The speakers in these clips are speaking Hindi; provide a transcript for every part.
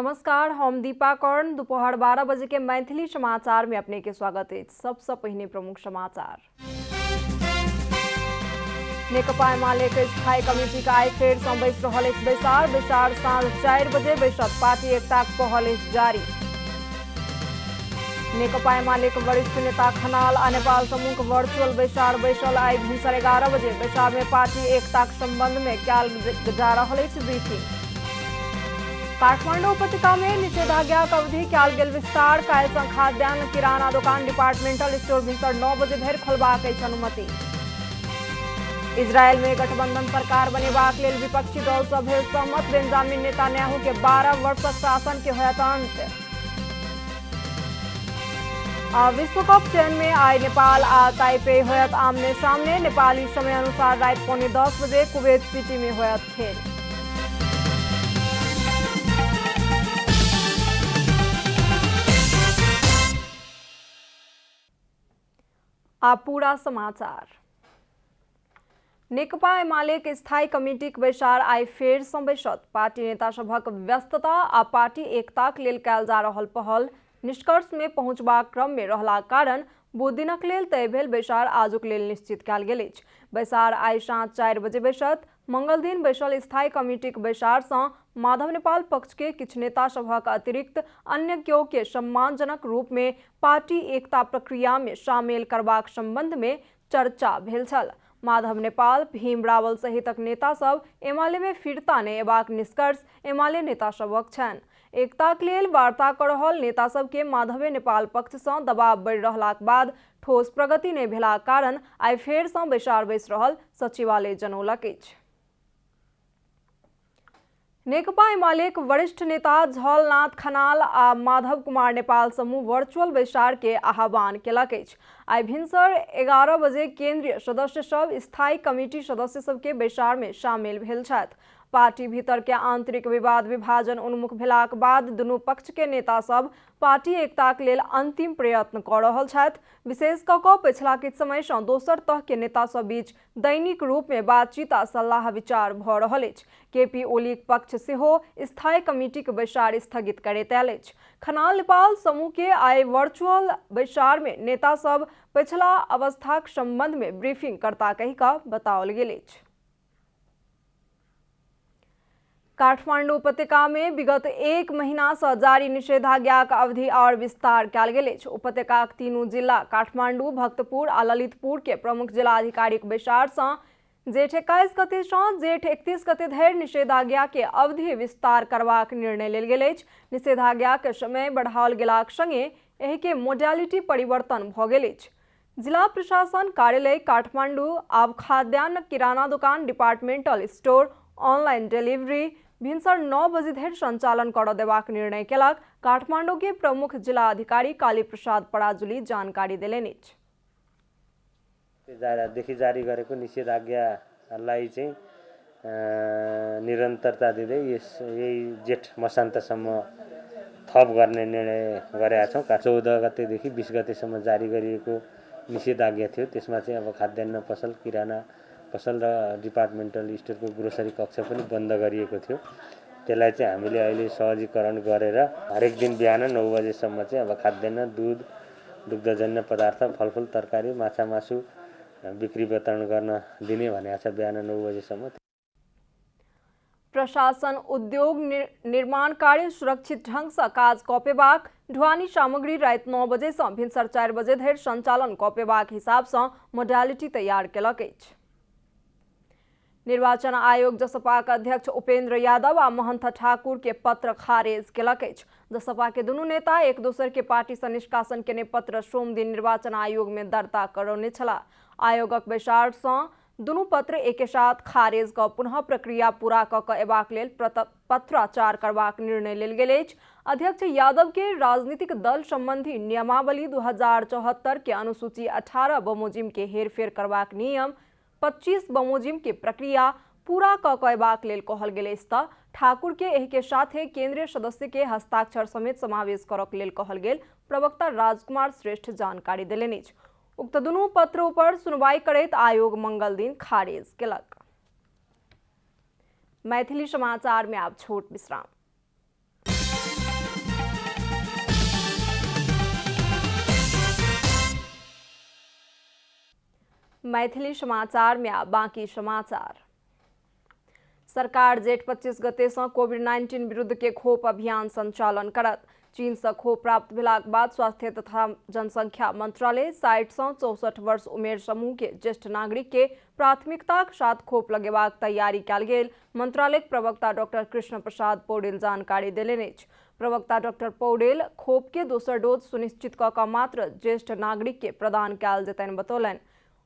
नमस्कार, हम दीपा कर्ण। दोपहर 12 बजे के मैथिली समाचार में अपने के स्वागत है। सबसे पहले प्रमुख समाचार। नेकपा एमाले के स्थायी कमिटी का आइ फेर सँ बैस रहल अछि बैसार साँझ 4 बजे बैसत। पार्टी एकताक पहल अछि जारी। नेकपा एमाले के वरिष्ठ नेता खनाल आ नेपाल समूह के वर्चुअल बैसार बैसल। आइ भिनसर 11 बजे बैसार में पार्टी एकताक संबंध में कयल जा रहल अछि ब्रीफिंग। काठमांडू उपत्यका में निषेधाज्ञा अवधि कयल गेल विस्तार। काल्हि सँ खाद्यान्न किराना दुकान डिपार्टमेंटल स्टोर भिनसर 9 बजे धरि खोलबाक अछि अनुमति। इजरायल में गठबंधन सरकार बनेबाक लेल विपक्षी दल सभ भेल सहमत। बेंजामिन नेतान्याहू के 12 वर्षक शासन के होयत अंत। विश्व कप चयन में आइ नेपाल आ ताइपे होयत आमने सामने। नेपाली समय अनुसार रात 9:45 बजे कुवैत सिटी में होयत खेल। पूरा समाचार। नेकपा एमाले के स्थायी कमिटी के बैसार आइ फेर सँ बैसत। पार्टी नेता सभक व्यस्तता आ पार्टी एकताक लेल कयल जा रहल पहल निष्कर्ष में पहुंचबाक क्रम में रहलाक कारण बुध दिनक लेल तय भेल बैसार आजुक लेल निश्चित कयल गेल अछि। बैसार आइ साँझ 4 बजे बैसत। मंगल दिन बैसल स्थायी कमिटी के बैसार सँ माधव नेपाल पक्ष के किछु नेता सभक अतिरिक्त अन्य केओ के सम्मानजनक रूप में पार्टी एकता प्रक्रिया में शामिल करबाक संबंध में चर्चा भेल छल। माधव नेपाल, भीम रावल सहितक नेता सब एमाले में फिरता नहि एबाक निष्कर्ष एमाले नेता सभक छनि। एकताक लेल वार्ता कऽ रहल नेता सब के माधवे नेपाल पक्ष सँ दबाव बढ़ि रहलाक बाद ठोस प्रगति नहि भेलाक कारण आइ फेर सँ बैसार बैस रहल सचिवालय जनौलक अछि। नेकपा एमाले के वरिष्ठ नेता झलनाथ खनाल आ माधव कुमार नेपाल समूह वर्चुअल बैसार के आह्वान केलक अछि। आइ भिनसर 11 बजे केंद्रीय सदस्य सब स्थायी कमिटी सदस्य सब के बैसार में शामिल भेल छथि। पार्टी भीतर के आंतरिक विवाद विभाजन उन्मुख भेलाक बाद दुनू पक्ष के नेता सब पार्टी एकताक लेल अंतिम प्रयत्न कऽ रहल छथि। विशेष कऽ कऽ पछिला किछु समय सँ दोसर तह के नेता सब बीच दैनिक रूप में बातचीत आ सलाह विचार भऽ रहल अछि। केपी ओलीक पक्ष सेहो स्थायी कमिटी के बैसार स्थगित करैत आयल अछि। खनाल नेपाल समूह के आइ वर्चुअल बैसार में नेता सब पछिला अवस्थाक संबंध में ब्रीफिंग करता कहि कऽ बताओल गेल अछि। काठमांडू उपत्यका में विगत 1 महीना से जारी निषेधाज्ञा के अवधि और विस्तार कयल गेल अछि। उपत्यका के तीनू जिला काठमांडू, भक्तपुर आ ललितपुर के प्रमुख जिलाधिकारी के बैसार सँ जेठ 21 गते सँ जेठ 31 गते धरि निषेधाज्ञा के अवधि विस्तार करबाक निर्णय लेल गेल अछि। निषेधाज्ञा के समय बढ़ाओल गेलाक संगे एहि के मोडालिटी परिवर्तन भऽ गेल अछि। जिला प्रशासन कार्यालय काठमांडू आब खाद्यान्न किराना दुकान डिपार्टमेंटल स्टोर ऑनलाइन डिलीवरी भिनसर 9 बजे धरि संचालन करऽ देबाक निर्णय केलक। काठमांडू के प्रमुख जिला अधिकारी काली प्रसाद पराजुली जानकारी देलनि अछि। देखि जारी गरेको निषेधाज्ञालाई चाहिँ निरन्तरता दिँदै यही जेठ मसान्तसम्म थप गर्ने निर्णय गरेका छौँ। 14 गतेदेखि 20 गतेसम्म जारी गरिएको निषेधाज्ञा थियो। त्यसमा चाहिँ अब खाद्यान्न पसल, किराना पसल र डिपार्टमेन्टल स्टोरको ग्रोसरी कक्ष पनि बन्द गरिएको थियो। त्यसलाई चाहिँ हामीले अहिले सहजीकरण गरेर हरेक दिन बिहान 9 बजेसम्म चाहिँ अब खाद्यान्न, दूध, दुग्धजन्य पदार्थ, फलफुल, तरकारी, माछा मासु बिक्री वितरण गर्न दिने भनेको छ बिहान 9 बजेसम्म। प्रशासन उद्योग निर्माण कार्य सुरक्षित ढंग से काज कऽ पेबाक, ढुवानी सामग्री रात 9 बजे से भिनसर 4 बजे धरि संचालन कऽ पेबाक हिसाब से मोडालिटी तैयार केलक अछि। निर्वाचन आयोग जसपा के अध्यक्ष उपेंद्र यादव आ महंत ठाकुर के पत्र खारेज केलक अछि। जसपा के दुनू नेता एक दोसर के पार्टी से निष्कासन केने पत्र सोम दिन निर्वाचन आयोग में दर्ता करौने छलाह। आयोगक बैसार सँ दुनू पत्र एके साथ खारेज कऽ पुनः प्रक्रिया पूरा कऽ कऽ एबाक लेल पत्राचार करबाक निर्णय लेल गेल अछि। अध्यक्ष यादव के राजनीतिक दल संबंधी नियमावली 2074 के अनुसूची 18 बमोजिम के हेरफेर करबाक नियम 25 बमोजिम के प्रक्रिया पूरा कऽ कऽ एबाक लेल कहल गेल अछि तऽ ठाकुर के एहि के साथे केंद्रीय सदस्य के हस्ताक्षर समेत समावेश करक लेल कहल गेल प्रवक्ता राजकुमार श्रेष्ठ जानकारी देलनि अछि। उक्त दुनू पत्र पर सुनवाई करैत आयोग मंगल दिन खारिज केलक। मैथिली समाचार में आब छोट विश्राम। मैथिली समाचार में आ बाँकी समाचार। सरकार जेठ 25 गते से कोविड-19 विरुद्ध के खोप अभियान संचालन करत। चीन से खोप प्राप्त भेलाक बाद स्वास्थ्य तथा जनसंख्या मंत्रालय 60 से 64 वर्ष उमेर समूह के ज्येष्ठ नागरिक के प्राथमिकताक साथ खोप लगेबाक तैयारी कयल गेल मंत्रालय प्रवक्ता डॉक्टर कृष्ण प्रसाद पौडेल जानकारी देलनि अछि। प्रवक्ता डॉक्टर पौडेल खोप के दोसर डोज सुनिश्चित क के मात्र ज्येष्ठ नागरिक के प्रदान कयल जेतनि बतौलनि।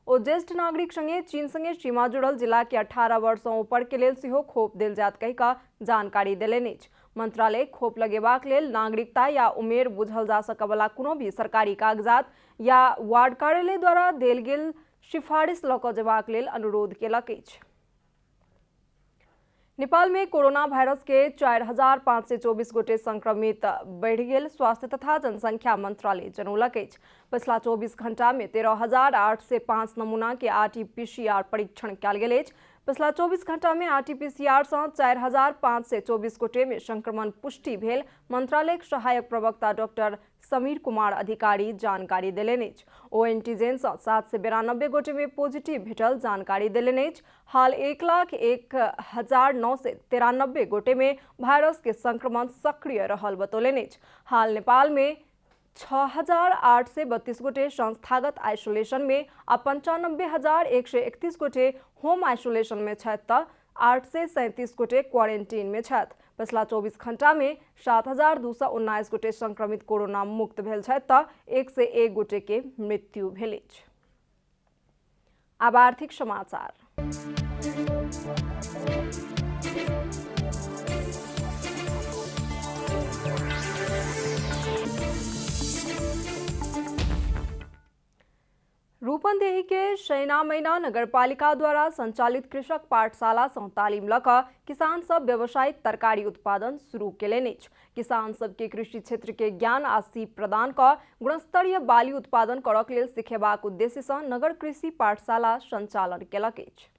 ओ ज्येष्ठ नागरिक संगे चीन संगे सीमा जुड़ल जिला के 18 वर्ष से ऊपर के लेल सेहो खोप देल जात कहि का जानकारी देलनि अछि। मंत्रालय खोप लगेबाक लेल नागरिकता या उमेर बुझल जा सकवला कोनो भी सरकारी कागजात या वार्ड कार्यालय द्वारा देल गेल सिफारिश लऽ कऽ जेबाक लेल अनुरोध केलक अछि। नेपाल में कोरोना वायरस के 4524 गोटे संक्रमित बढ़ गेल स्वास्थ्य तथा जनसंख्या मंत्रालय जनौलक अछि। पिछला 24 घंटा में 13,805 नमूना के RT-PCR परीक्षण कयल गेल अछि। पिछला 24 घंटा में RT-PCR से 4,524 गोटे में संक्रमण पुष्टि भेल मंत्रालय सहायक प्रवक्ता डॉक्टर समीर कुमार अधिकारी जानकारी देलनि अछि। ओ एंटीजन से 792 गोटे में पॉजिटिव भेटल जानकारी देलनि अछि। हाल 1,01,993 गोटे में वायरस के संक्रमण सक्रिय रहल बतौलनि अछि। हाल नेपाल में 6,832 गोटे संस्थागत आइसोलेशन में आ 95,131 गोटे होम आइसोलेशन में छथि। 837 गोटे क्वारंटीन में छथि। पिछला 24 घंटा में 7,219 गोटे संक्रमित कोरोना मुक्त भेल छथि। 101 गोटे के मृत्यु भेल अछि। आब आर्थिक समाचार। रूपन्देही के शैना मैना नगरपालिका द्वारा संचालित कृषक पाठशाला से तालीम लऽ कऽ किसान सब व्यावसायिक तरकारी उत्पादन शुरू केलनि अछि। किसान सब के कृषि क्षेत्र के ज्ञान आ सीप प्रदान कऽ गुणस्तरीय बाली उत्पादन करक लेल सिखेबाक उद्देश्य से नगर कृषि पाठशाला संचालन केलक अछि।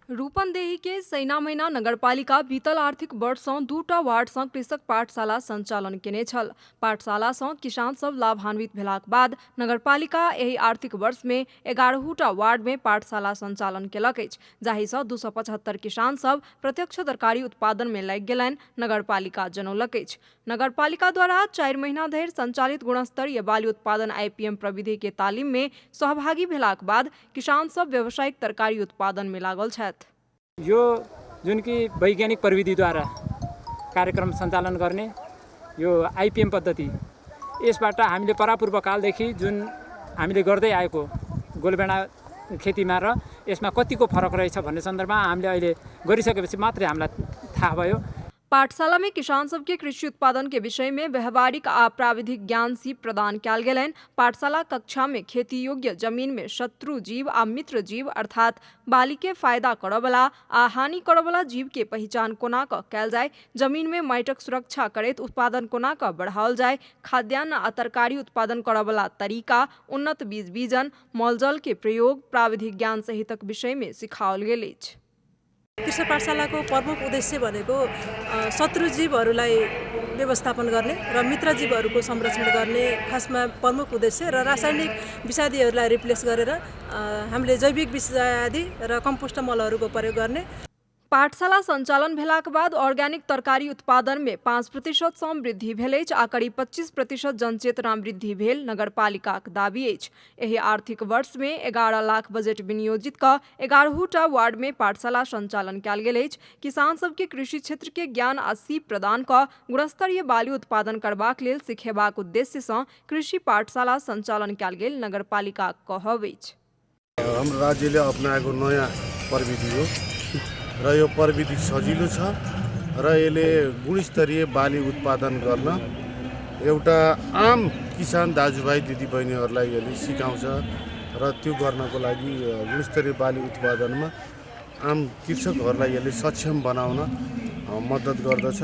रूपन्देही के सैना मैना नगरपालिका बीतल आर्थिक वर्ष से 2टा वार्ड से कृषक पाठशाला संचालन केने छल। पाठशाला से किसान सब लाभान्वित भेलाक बाद नगरपालिका एहि आर्थिक वर्ष में 11टा वार्ड में पाठशाला संचालन केलक अछि, जाहि से 275 किसान सब प्रत्यक्ष तरकारी उत्पादन में लागि गेलनि, नगरपालिका जनौलक अछि। नगरपालिका द्वारा 4 महीना धरि संचालित गुणस्तरीय बाली उत्पादन IPM प्रविधि के तालीम में सहभागी भेलाक बाद किसान सब व्यावसायिक तरकारी उत्पादन में लागल छथि। यो जुन कि वैज्ञानिक प्रविधिद्वारा कार्यक्रम सञ्चालन गर्ने यो IPM पद्धति, यसबाट हामीले परापूर्वकालदेखि जुन हामीले गर्दै आएको गोलबेडा खेतीमा र यसमा कतिको फरक रहेछ भन्ने सन्दर्भमा हामीले अहिले गरिसकेपछि मात्रै हामीलाई थाहा भयो। पाठशाला में किसान सबके कृषि उत्पादन के विषय में व्यवहारिक आ प्राविधिक ज्ञान सीप प्रदान कयल गेलनि। पाठशाला कक्षा में खेती योग्य जमीन में शत्रु जीव आ मित्र जीव अर्थात बाली के फायदा करवला आ हानि करवला जीव के पहचान कोना कऽ कयल जाय, जमीन में माटिक सुरक्षा करैत उत्पादन कोना कऽ बढ़ाओल जाय, खाद्यान्न आ तरकारी उत्पादन करवला तरीका, उन्नत बीज बीजन, मलजल के प्रयोग, प्राविधिक ज्ञान सहितक विषय में सिखाओल गेल अछि। कृषक पाठशालाको प्रमुख उद्देश्य भनेको शत्रुजीवहरूलाई व्यवस्थापन गर्ने र मित्रजीवहरूको संरक्षण गर्ने खासमा प्रमुख उद्देश्य र रासायनिक विषादीहरूलाई रिप्लेस गरेर हामीले जैविक विषादी र कम्पोस्ट मलहरूको प्रयोग गर्ने। पाठशाला संचालन भेलाक बाद ऑर्गेनिक तरकारी उत्पादन में 5% सँ वृद्धि भेल अछि आ करीब 25% जनचेतना वृद्धि भेल नगरपालिकाक दाबी अछि। एहि आर्थिक वर्ष में 11 लाख बजट विनियोजित कऽ 11टा वार्ड में पाठशाला संचालन कयल गेल अछि। किसान सबके कृषि क्षेत्र के ज्ञान आ सीप प्रदान कऽ गुणस्तरीय बाली उत्पादन करबाक लेल सिखेबाक उद्देश्य सँ कृषि पाठशाला संचालन कयल गेल नगरपालिकाक कहब अछि। हाम्रो राज्यले अपनाएको नयाँ प्रविधि हो र यो प्रविधि सजिलो छ र यसले गुणस्तरीय बाली उत्पादन गर्न एउटा आम किसान दाजुभाइ दिदीबहिनीहरूलाई यसले सिकाउँछ र त्यो गर्नको लागि गुणस्तरीय बाली उत्पादनमा आम कृषकहरूलाई यसले सक्षम बनाउन मद्दत गर्दछ।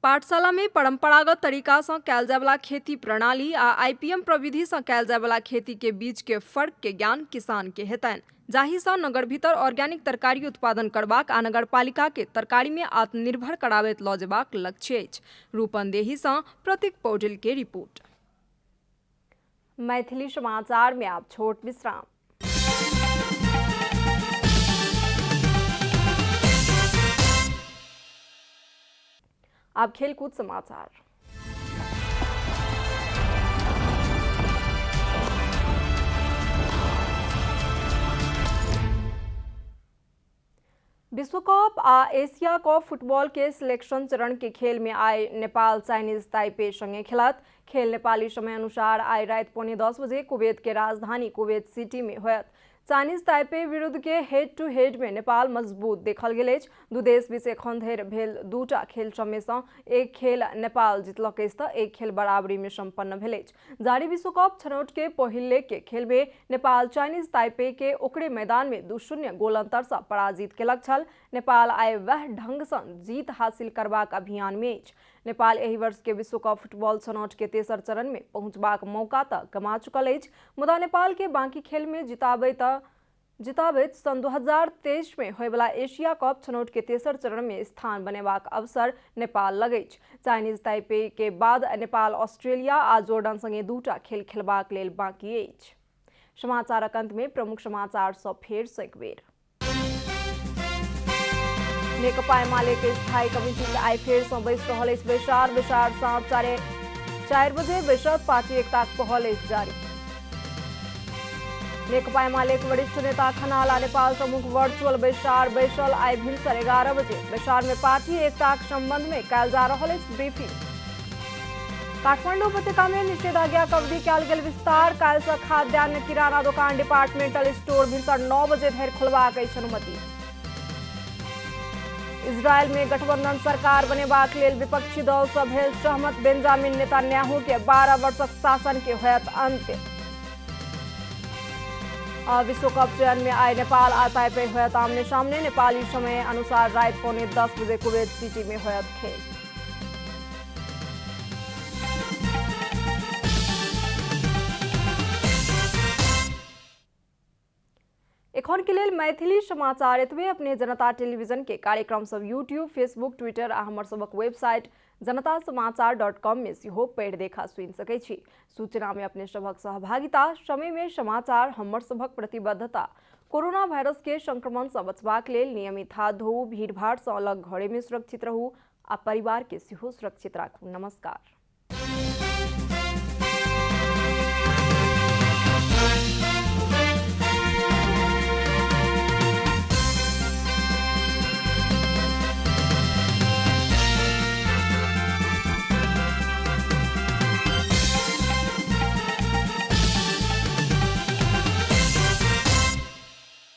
पाठशाला में परंपरागत तरीका से कयल जाय वाला खेती प्रणाली आ IPM प्रविधि से कयल जाय वाला खेती के बीच के फर्क के ज्ञान किसान के हेतनि, जाहि से नगर भीतर ऑर्गेनिक तरकारी उत्पादन करबाक आ नगरपालिका के तरकारी में आत्मनिर्भर कराबैत लऽ जेबाक लक्ष्य अछि। रूपन्देही से प्रतीक पौडेल के रिपोर्ट। मैथिली समाचार में आप छोट विश्राम। अब खेलकूद समाचार। विश्व कप आ एशिया कप फुटबॉल के सिलेक्शन चरण के खेल में आए नेपाल चाइनीज ताइपे संगे खेलत। खेल नेपाली समय अनुसार आई रात 9:45 कुवैत के राजधानी कुवैत सिटी में होयत। चाइनीज ताइपे विरुद्ध के हेड टू हेड में नेपाल मजबूत देखल गेल अछि। दू देश बीच एखन धरि भेल दूटा खेल सभमे सँ एक खेल नेपाल जीतलक अछि तऽ एक खेल बराबरी में संपन्न भेल अछि। जारी विश्व कप छनौट के पहिल लेग के खेल में नेपाल चाइनीज ताइपे के ओकरे मैदान में 2-0 गोल अंतर सँ पराजित केलक छल। नेपाल आइ वह ढंग सँ जीत हासिल करबाक अभियान में अछि। नेपाल एहि वर्ष के विश्व कप फुटबॉल छनौट के तेसर चरण में पहुंचबाक मौका तऽ गमा चुकल अछि, मुदा नेपाल के बाकी खेल में जिताबैत सन 2023 में होयवला एशिया कप छनौट के तेसर चरण में स्थान बनेबाक अवसर नेपाल लग अछि। चाइनीज ताइपे के बाद नेपाल ऑस्ट्रेलिया आ जॉर्डन संगे दूटा खेल खेलबाक लेल बाकी अछि। समाचारक अंत में प्रमुख समाचार सँ फेर सँ एक बेर। नेकपा एमाले के स्थायी कमिटी के आई फेर सँ बैस रहल अछि। बैसार साँझ 4:30 बजे बैसत। पार्टी एकताक पहल अछि जारी। नेकपा एमाले के वरिष्ठ नेता खनाल आ नेपाल प्रमुख वर्चुअल बैसार बैसल आई भिनसर 11 बजे। बैसार में पार्टी एकताक संबंध में कयल जा रहल अछि ब्रीफिंग। काठमांडू उपत्यका में निषेधाज्ञाक अवधि कयल गेल विस्तार। काल्हि सँ खाद्यान्न, किराना दोकान, डिपार्टमेंटल स्टोर भिनसर 9 बजे धरि खोलबाक अछि अनुमति। इजरायल में गठबंधन सरकार बनेबाक लेल विपक्षी दल सँ भेल सहमत। बेंजामिन नेतान्याहू के 12 वर्षक शासन के होयत अंत्य। विश्व कप चयन में आई नेपाल आ ताइपे होयत आमने सामने। नेपाली समय अनुसार रात 9:45 बजे कुवैत सिटी में होयत खेल। एखन के लेल मैथिली समाचार एतबे। अपने जनता टेलीविजन के कार्यक्रम सब यूट्यूब, फेसबुक, ट्विटर आ हमर सबक वेबसाइट जनतासमाचार.com में सेहो पढ़ि देखा सुनि सकै छी। सूचना में अपने सबक सहभागिता, समय में समाचार, हमर सबक प्रतिबद्धता। कोरोना वायरस के संक्रमण से बचबाक लेल नियमित हाथ धोऊ, भीड़ भाड़ से अलग घरे में सुरक्षित रहू आ परिवार के सेहो सुरक्षित राखू। नमस्कार।